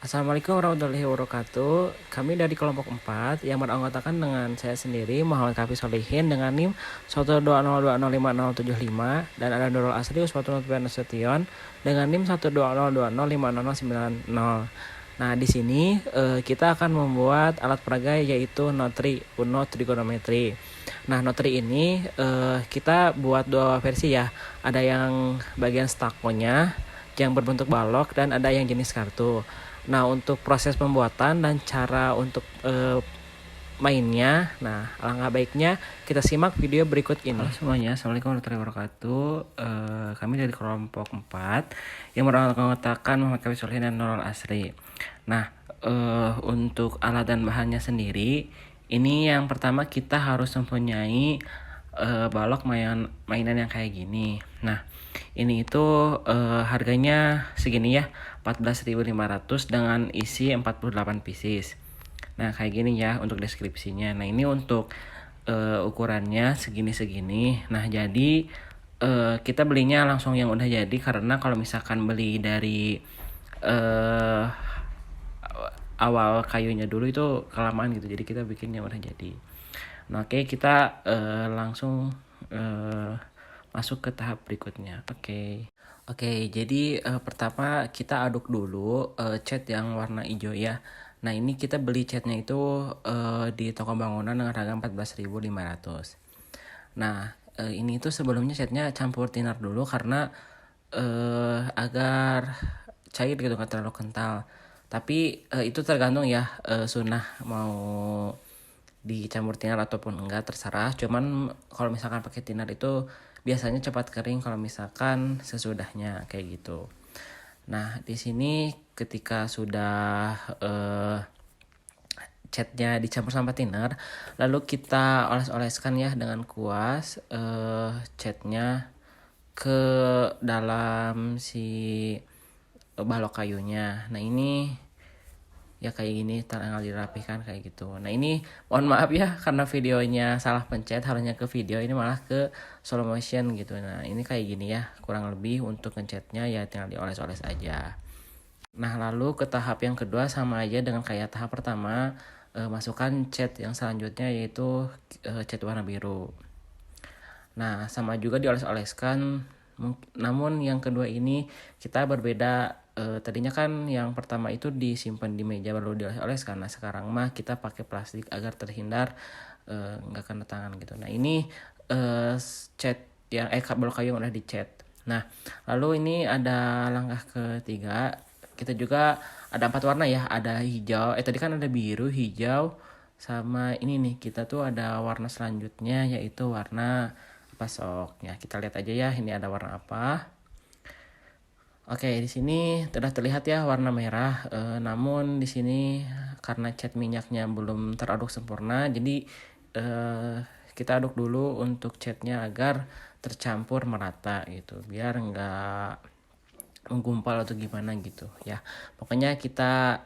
Assalamualaikum warahmatullahi wabarakatuh. Kami dari kelompok 4 yang beranggotakan dengan saya sendiri Muhammad Kafi Solihin dengan NIM 120205075 dan ada Nurul Asri Uswatun Nasution dengan NIM 120205090. Nah, di sini kita akan membuat alat peraga yaitu notri Uno Trigonometri. Nah, notri ini kita buat dua versi ya. Ada yang bagian stakonya yang berbentuk balok dan ada yang jenis kartu. Nah, untuk proses pembuatan dan cara untuk mainnya, nah alangkah baiknya kita simak video berikut ini. Halo semuanya, Assalamualaikum warahmatullahi wabarakatuh. Kami dari kelompok 4 yang mengatakan Muhammad Kafi Solihin dan Nurul Asri. Nah, untuk alat dan bahannya sendiri, ini yang pertama kita harus mempunyai balok mainan yang kayak gini. Nah, ini itu harganya segini ya, 14.500 dengan isi 48 pieces. Nah, kayak gini ya untuk deskripsinya. Nah, ini untuk ukurannya segini-segini. Nah, jadi kita belinya langsung yang udah jadi, karena kalau misalkan beli dari awal kayunya dulu itu kelamaan gitu. Jadi kita bikin yang udah jadi. Nah, oke, kita langsung masuk ke tahap berikutnya. Oke, jadi pertama kita aduk dulu cat yang warna hijau ya. Nah, ini kita beli catnya itu di toko bangunan dengan harga 14.500. Nah, ini itu sebelumnya catnya campur thinner dulu karena agar cair gitu, nggak terlalu kental. Tapi itu tergantung ya, sunnah mau dicampur thinner ataupun enggak terserah. Cuman kalau misalkan pakai thinner itu biasanya cepat kering kalau misalkan sesudahnya kayak gitu. Nah, di sini ketika sudah catnya dicampur sama thinner, lalu kita oles-oleskan ya dengan kuas catnya ke dalam si balok kayunya. Nah, ini ya kayak gini, tinggal dirapihkan kayak gitu. Nah, ini mohon maaf ya karena videonya salah pencet, harusnya ke video, ini malah ke slow motion gitu. Nah, ini kayak gini ya kurang lebih untuk ngecatnya, ya tinggal dioles-oles aja. Nah, lalu ke tahap yang kedua sama aja dengan kayak tahap pertama, masukkan cat yang selanjutnya yaitu cat warna biru. Nah, sama juga dioles-oleskan. Namun yang kedua ini kita berbeda. Tadinya kan yang pertama itu disimpan di meja baru dioles-oles, karena sekarang mah kita pakai plastik agar terhindar nggak kena tangan gitu. Nah, ini cat yang kabel kayu yang udah dicat. Nah, lalu ini ada langkah ketiga. Kita juga ada 4 warna ya. Ada hijau. Tadi kan ada biru, hijau, sama ini nih. Kita tuh ada warna selanjutnya yaitu warna apa sok. Ya, kita lihat aja ya ini ada warna apa. Oke, di sini sudah terlihat ya warna merah. Namun di sini karena cat minyaknya belum teraduk sempurna, jadi kita aduk dulu untuk catnya agar tercampur merata gitu, biar nggak menggumpal atau gimana gitu ya. Pokoknya kita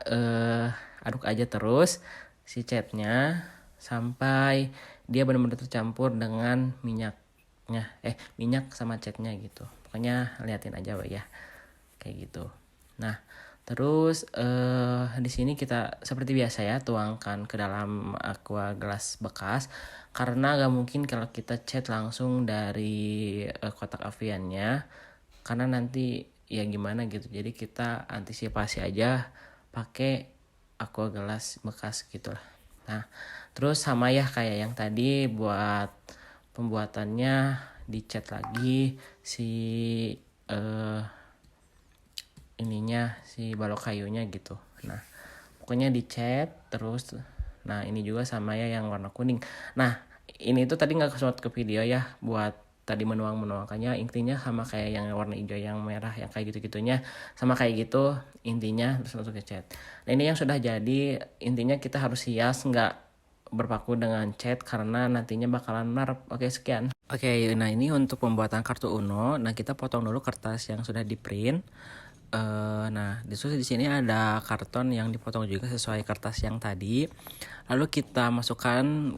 aduk aja terus si catnya sampai dia benar-benar tercampur dengan minyak sama catnya gitu. Pokoknya liatin aja ya kayak gitu. Nah, terus di sini kita seperti biasa ya tuangkan ke dalam aqua gelas bekas, karena gak mungkin kalau kita cat langsung dari kotak aviannya, karena nanti ya gimana gitu. Jadi kita antisipasi aja pakai aqua gelas bekas gitulah. Nah, terus sama ya kayak yang tadi, buat pembuatannya dicat lagi si si balok kayunya gitu. Nah, pokoknya dicat terus. Nah, ini juga sama ya yang warna kuning. Nah, ini tuh tadi nggak kesempat ke video ya, buat tadi menuangkannya. Intinya sama kayak yang warna hijau, yang merah, yang kayak gitu-gitunya sama kayak gitu intinya, terus langsung cat. Nah, ini yang sudah jadi. Intinya kita harus hias, nggak berpaku dengan cat karena nantinya bakalan marep. Oke, sekian. Oke, nah ini untuk pembuatan kartu Uno. Nah, kita potong dulu kertas yang sudah di print. Nah, di sini ada karton yang dipotong juga sesuai kertas yang tadi. Lalu kita masukkan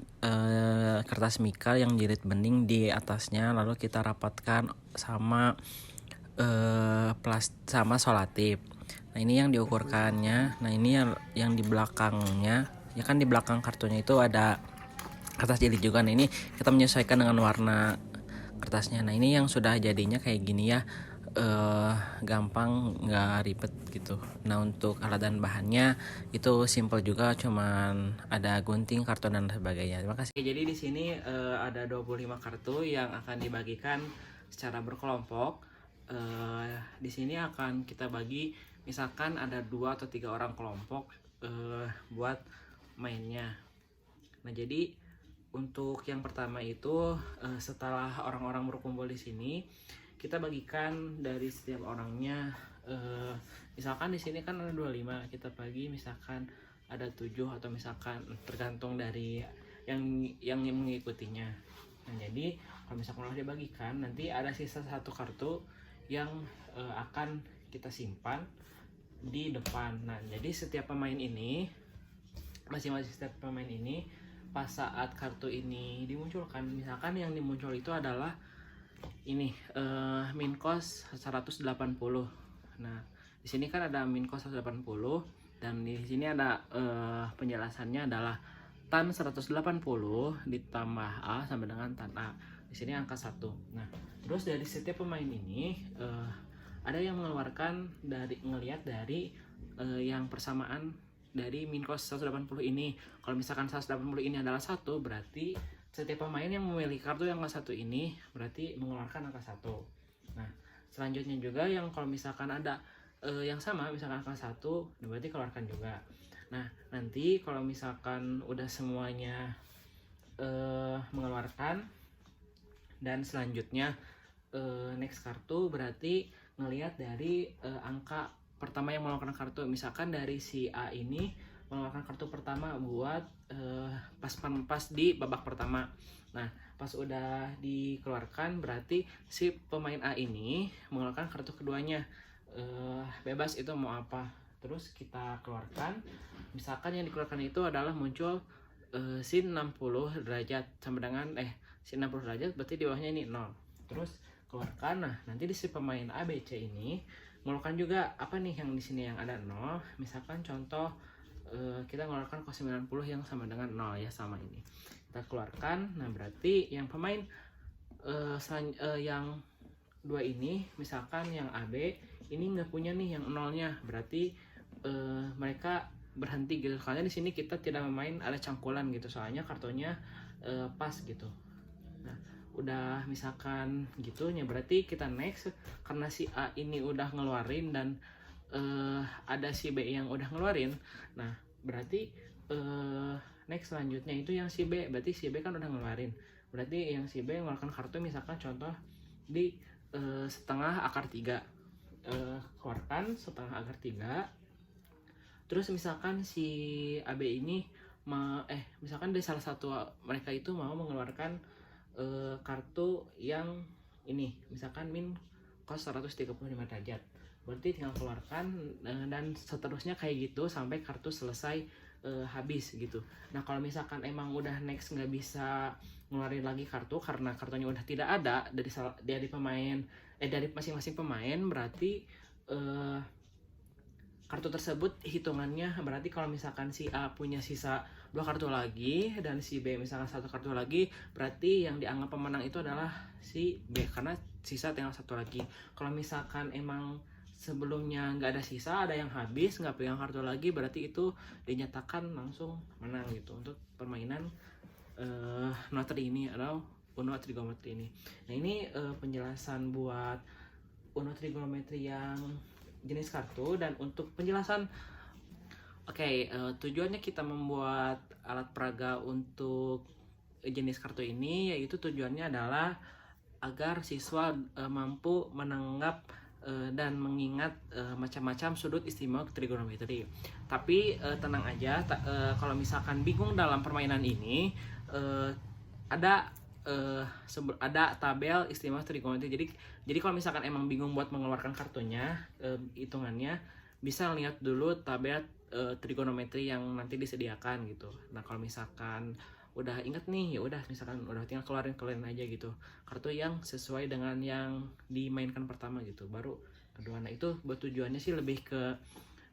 kertas mika yang jilid bening di atasnya. Lalu kita rapatkan sama sama selotip. Nah ini yang diukurkannya. Nah ini yang di belakangnya, ya kan di belakang kartunya itu ada kertas jilid juga. Nah ini kita menyesuaikan dengan warna kertasnya. Nah ini yang sudah jadinya kayak gini ya, gampang, nggak ribet gitu. Nah untuk alat dan bahannya itu simple juga, cuman ada gunting, karton dan sebagainya. Terima kasih. Jadi di sini ada 25 kartu yang akan dibagikan secara berkelompok. Di sini akan kita bagi, misalkan ada 2 atau 3 orang kelompok buat mainnya. Nah jadi untuk yang pertama itu setelah orang-orang berkumpul di sini, kita bagikan dari setiap orangnya. Misalkan di sini kan ada 25, kita bagi misalkan ada 7 atau misalkan tergantung dari yang mengikutinya. Nah jadi kalau misalkan udah dibagikan, nanti ada sisa satu kartu yang akan kita simpan di depan. Nah jadi setiap pemain ini, masing-masing setiap pemain ini, pas saat kartu ini dimunculkan, misalkan yang dimuncul itu adalah ini min cost 180. Nah di sini kan ada min cost 180, dan di sini ada penjelasannya adalah tan 180 ditambah A sama dengan tan A. Di sini angka 1. Nah terus dari setiap pemain ini ada yang mengeluarkan ngelihat dari yang persamaan dari min cost 180 ini. Kalau misalkan 180 ini adalah 1, berarti setiap pemain yang memiliki kartu yang angka 1 ini berarti mengeluarkan angka 1. Nah selanjutnya juga yang kalau misalkan ada yang sama, misalkan angka 1, berarti keluarkan juga. Nah nanti kalau misalkan udah semuanya mengeluarkan, dan selanjutnya next kartu berarti ngelihat dari angka pertama yang mengeluarkan kartu. Misalkan dari si A ini mengeluarkan kartu pertama buat pas di babak pertama. Nah pas udah dikeluarkan, berarti si pemain A ini mengeluarkan kartu keduanya, bebas itu mau apa. Terus kita keluarkan, misalkan yang dikeluarkan itu adalah muncul sin 60 derajat sama dengan sin 60 derajat, berarti di bawahnya ini 0. Terus keluarkan. Nah nanti di si pemain A, B, C ini mengeluarkan juga apa nih yang di sini yang ada 0. Misalkan contoh kita mengeluarkan cos 90 yang sama dengan 0 ya, sama ini kita keluarkan. Nah berarti yang pemain yang 2 ini, misalkan yang AB ini nggak punya nih yang 0-nya, berarti mereka berhenti gitu. Soalnya di sini kita tidak memain ada cangkulan gitu, soalnya kartunya pas gitu. Nah udah misalkan gitunya, berarti kita next. Karena si A ini udah ngeluarin dan ada si B yang udah ngeluarin, nah berarti next selanjutnya itu yang si B. Berarti si B kan udah ngeluarin, berarti yang si B mengeluarkan kartu misalkan contoh di setengah akar 3. Keluarkan setengah akar 3. Terus misalkan si AB ini misalkan dari salah satu mereka itu mau mengeluarkan kartu yang ini, misalkan min cos 135 derajat, berarti tinggal keluarkan dan seterusnya kayak gitu sampai kartu selesai habis gitu. Nah kalau misalkan emang udah next nggak bisa ngeluarin lagi kartu karena kartunya udah tidak ada dari pemain dari masing-masing pemain, berarti kartu tersebut hitungannya berarti kalau misalkan si A punya sisa 2 kartu lagi dan si B misalkan 1 kartu lagi, berarti yang dianggap pemenang itu adalah si B karena sisa tinggal 1 lagi. Kalau misalkan emang sebelumnya nggak ada sisa, ada yang habis nggak pegang kartu lagi, berarti itu dinyatakan langsung menang gitu untuk permainan Notri ini atau Uno Trigonometri ini. Nah ini penjelasan buat Uno Trigonometri yang jenis kartu. Dan untuk penjelasan tujuannya kita membuat alat peraga untuk jenis kartu ini, yaitu tujuannya adalah agar siswa mampu menanggap dan mengingat macam-macam sudut istimewa trigonometri. Tapi tenang aja, kalau misalkan bingung dalam permainan ini, ada tabel istimewa trigonometri. Jadi kalau misalkan emang bingung buat mengeluarkan kartunya, hitungannya bisa lihat dulu tabel trigonometri yang nanti disediakan gitu. Nah kalau misalkan udah inget nih, ya udah misalkan udah tinggal keluarin aja gitu kartu yang sesuai dengan yang dimainkan pertama gitu, baru kedua. Nah itu buat tujuannya sih lebih ke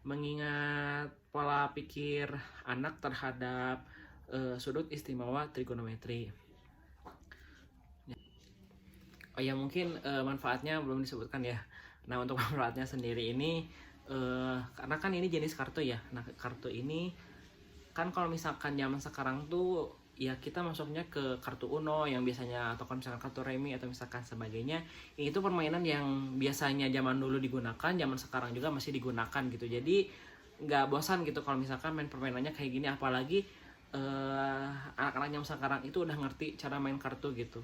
mengingat pola pikir anak terhadap sudut istimewa trigonometri. Oh ya mungkin manfaatnya belum disebutkan ya. Nah untuk manfaatnya sendiri ini karena kan ini jenis kartu ya. Nah kartu ini kan kalau misalkan zaman sekarang tuh ya kita masuknya ke kartu Uno yang biasanya atau kalau misalkan kartu remi atau misalkan sebagainya. Ini tuh permainan yang biasanya zaman dulu digunakan, zaman sekarang juga masih digunakan gitu. Jadi nggak bosan gitu kalau misalkan main permainannya kayak gini, apalagi anak-anak yang sekarang itu udah ngerti cara main kartu gitu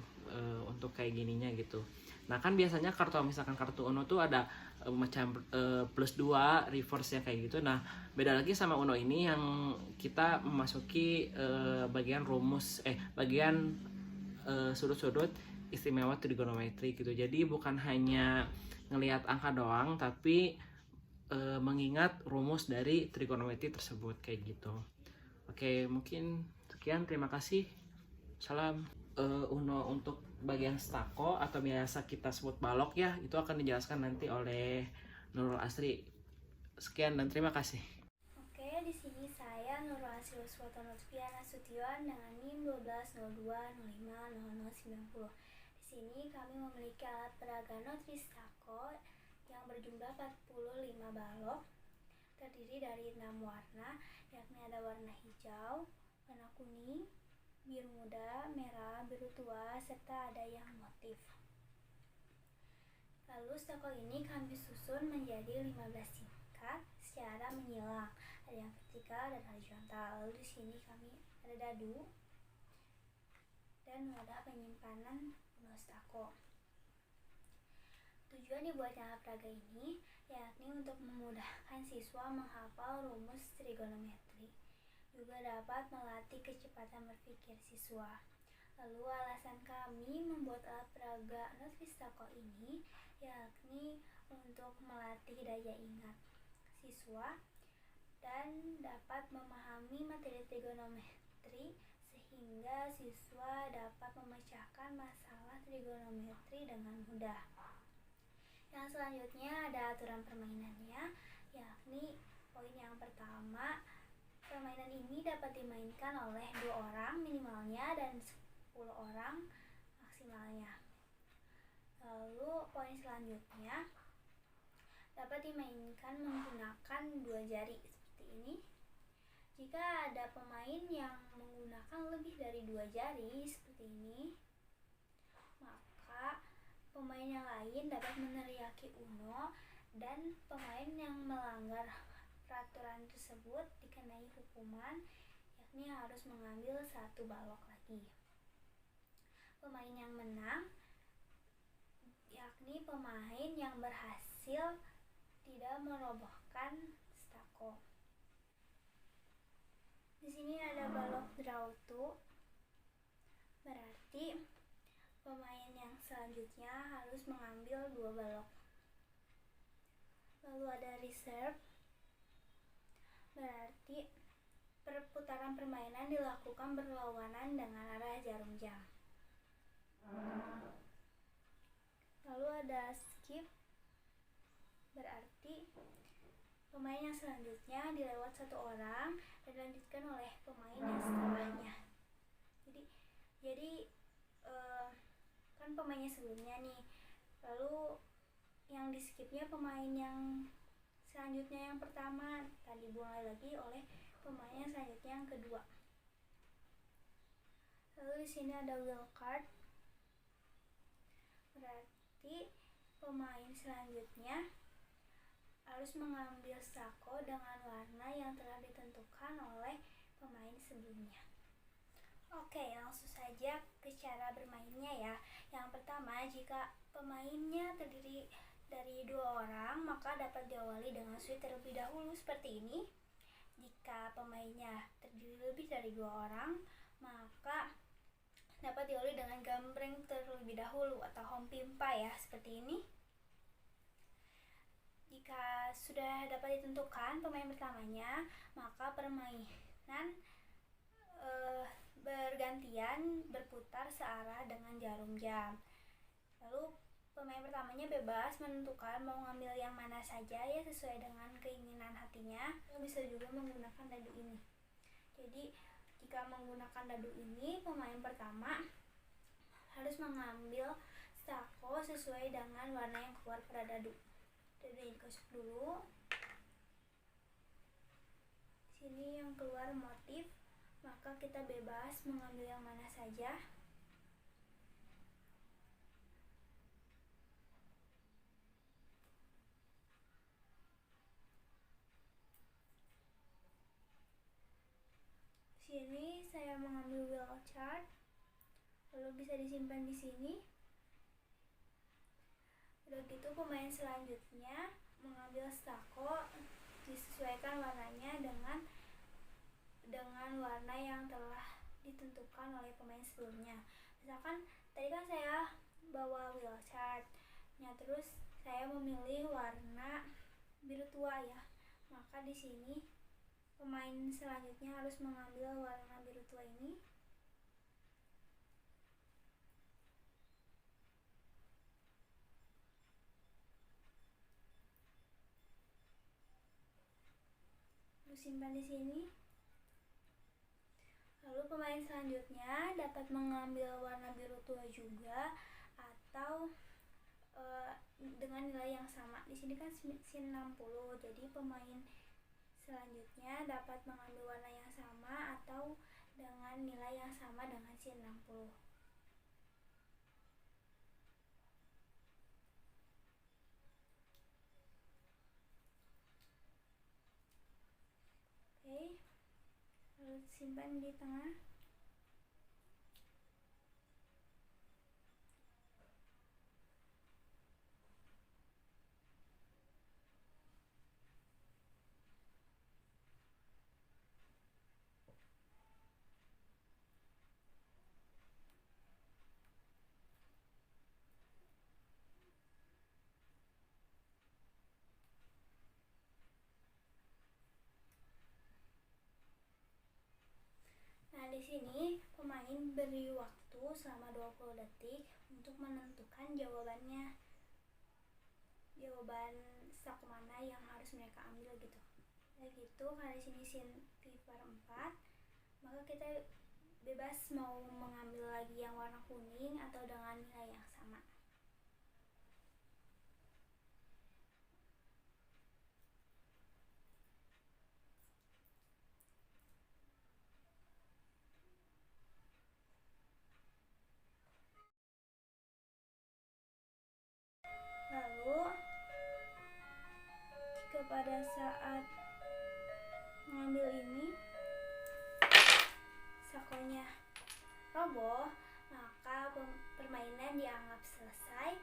untuk kayak gininya gitu. Nah kan biasanya kartu misalkan kartu Uno tuh ada macam plus 2 reverse ya kayak gitu. Nah beda lagi sama Uno ini yang kita memasuki bagian rumus bagian sudut-sudut istimewa trigonometri gitu. Jadi bukan hanya ngelihat angka doang tapi mengingat rumus dari trigonometri tersebut kayak gitu. Oke, mungkin sekian. Terima kasih. Salam. Uno untuk bagian stako atau biasa kita sebut balok ya, itu akan dijelaskan nanti oleh Nurul Asri. Sekian dan terima kasih. Oke, di sini saya Nurul Asri Uswoto Nutfiana Sution dengan NIM 1202050090. Di sini kami memiliki alat peraga notris stako yang berjumlah 45 balok, terdiri dari 6 warna, yakni ada warna hijau, warna kuning, biru muda, merah, biru tua, serta ada yang motif. Lalu stako ini kami susun menjadi 15 tingkat secara menyilang, ada yang vertikal dan horizontal. Lalu di sini kami ada dadu dan ada penyimpanan Uno stako. Tujuan dibuatnya alat peraga ini yakni untuk memudahkan siswa menghafal rumus trigonometri, juga dapat melatih kecepatan berpikir siswa. Lalu alasan kami membuat alat peraga notris stako ini yakni untuk melatih daya ingat siswa dan dapat memahami materi trigonometri sehingga siswa dapat memecahkan masalah trigonometri dengan mudah. Yang selanjutnya ada aturan permainannya, yakni poin yang pertama, permainan ini dapat dimainkan oleh 2 orang minimalnya dan 10 orang maksimalnya. Lalu poin selanjutnya dapat dimainkan menggunakan 2 jari seperti ini. Jika ada pemain yang menggunakan lebih dari 2 jari seperti ini, maka pemain yang lain dapat meneriaki Uno dan pemain yang melanggar peraturan tersebut dikenai hukuman, yakni harus mengambil 1 balok lagi. Pemain yang menang yakni pemain yang berhasil tidak merobohkan stako. Di sini ada balok draw to, berarti pemain yang selanjutnya harus mengambil 2 balok. Lalu ada reserve, berarti perputaran permainan dilakukan berlawanan dengan arah jarum jam. Lalu ada skip, berarti pemain yang selanjutnya dilewat 1 orang dan dilanjutkan oleh pemain yang setelahnya. Jadi kan pemainnya sebelumnya nih, lalu yang di skipnya pemain yang selanjutnya yang pertama, tadi mulai lagi oleh pemain yang selanjutnya yang kedua. Lalu di sini ada wheel card, berarti pemain selanjutnya harus mengambil stako dengan warna yang telah ditentukan oleh pemain sebelumnya. Oke, langsung saja ke cara bermainnya ya. Yang pertama, jika pemainnya terdiri dari 2 orang, maka dapat diawali dengan sweep terlebih dahulu seperti ini. Jika pemainnya terdiri lebih dari 2 orang, maka dapat diawali dengan gambreng terlebih dahulu atau home pimpa ya, seperti ini. Jika sudah dapat ditentukan pemain pertamanya, maka permainan bergantian berputar searah dengan jarum jam. Lalu Pemain pertamanya bebas menentukan mau ngambil yang mana saja ya sesuai dengan keinginan hatinya. Bisa juga menggunakan dadu ini. Jadi jika menggunakan dadu ini, pemain pertama harus mengambil stako sesuai dengan warna yang keluar pada dadu. Dadunya ditusuk dulu. Sini yang keluar motif, maka kita bebas mengambil yang mana saja. Sini saya mengambil wheel chart, lalu bisa disimpan di sini. Udah gitu pemain selanjutnya mengambil stako, disesuaikan warnanya dengan warna yang telah ditentukan oleh pemain sebelumnya. Misalkan tadi kan saya bawa wheel chart, terus saya memilih warna biru tua ya, maka di sini pemain selanjutnya harus mengambil warna biru tua ini. Lalu simpan di sini. Lalu pemain selanjutnya dapat mengambil warna biru tua juga atau dengan nilai yang sama. Di sini kan sin 60, jadi pemain selanjutnya dapat mengambil warna yang sama atau dengan nilai yang sama dengan sin 60. Oke, lalu simpan di tengah. Nah, di sini pemain beri waktu selama 20 detik untuk menentukan jawaban stako mana yang harus mereka ambil gitu. Nah gitu, karena di sini sin piper 4, maka kita bebas mau mengambil lagi yang warna kuning atau dengan nilai yang sama. Lalu jika pada saat mengambil ini sakonya roboh, maka permainan dianggap selesai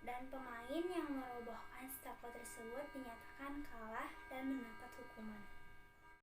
dan pemain yang merobohkan stako tersebut dinyatakan kalah dan mendapat hukuman.